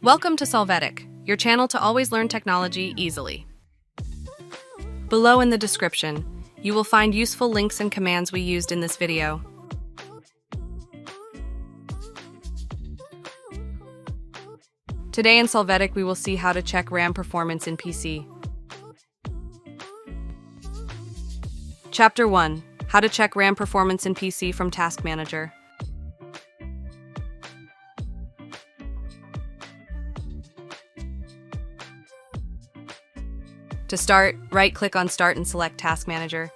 Welcome to Solvetic, your channel to always learn technology easily. Below in the description, you will find useful links and commands we used in this video. Today in Solvetic, we will see how to check RAM performance in PC. Chapter 1. How to check RAM performance in PC from Task Manager. To start, right-click on Start and select Task Manager.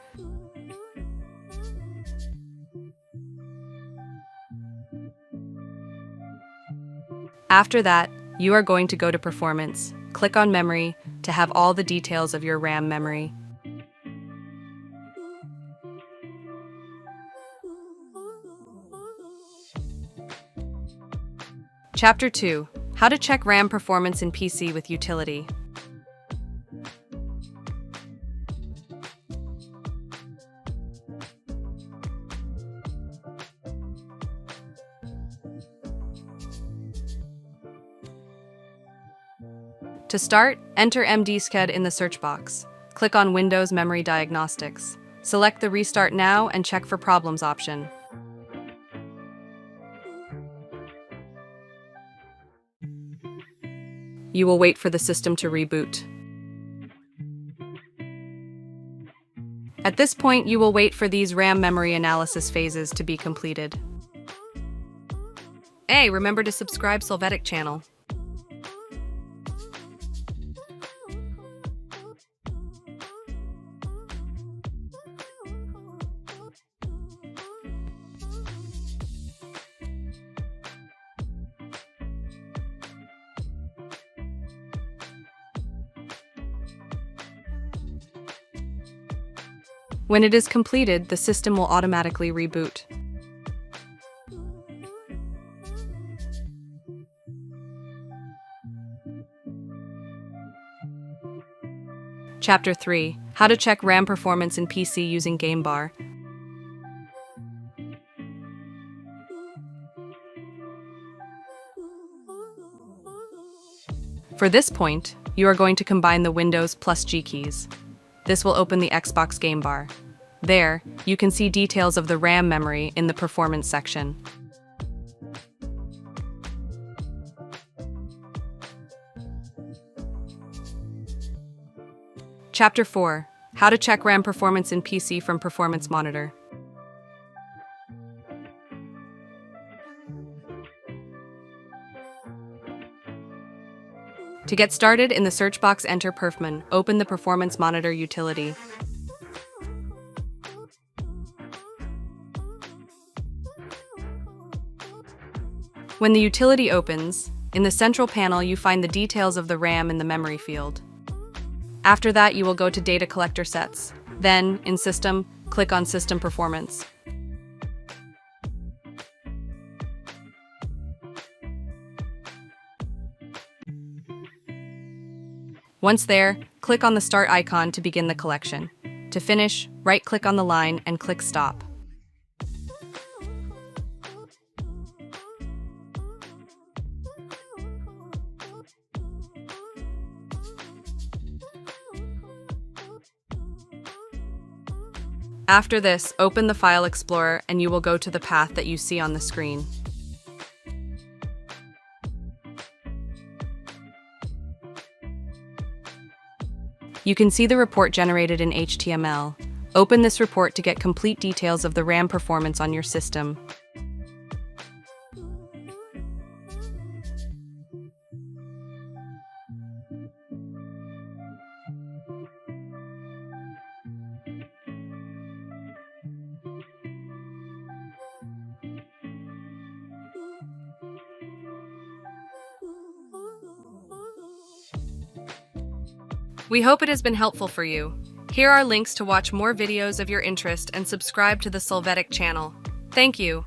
After that, you are going to go to Performance. Click on Memory to have all the details of your RAM memory. Chapter 2. How to check RAM performance in PC with utility. To start, enter MDSCAD in the search box. Click on Windows Memory Diagnostics. Select the Restart Now and check for Problems option. You will wait for the system to reboot. At this point, you will wait for these RAM memory analysis phases to be completed. Hey, remember to subscribe Solvetic channel. When it is completed, the system will automatically reboot. Chapter 3. How to check RAM performance in PC using GameBar. For this point, you are going to combine the Windows plus G keys. This will open the Xbox GameBar. There, you can see details of the RAM memory in the Performance section. Chapter 4. How to check RAM performance in PC from Performance Monitor. To get started, in the search box enter Perfman. Open the Performance Monitor utility. When the utility opens, in the central panel you find the details of the RAM in the memory field. After that, you will go to Data Collector Sets. Then, in System, click on System Performance. Once there, click on the Start icon to begin the collection. To finish, right-click on the line and click Stop. After this, open the File Explorer and you will go to the path that you see on the screen. You can see the report generated in HTML. Open this report to get complete details of the RAM performance on your system. We hope it has been helpful for you. Here are links to watch more videos of your interest and subscribe to the Solvetic channel. Thank you.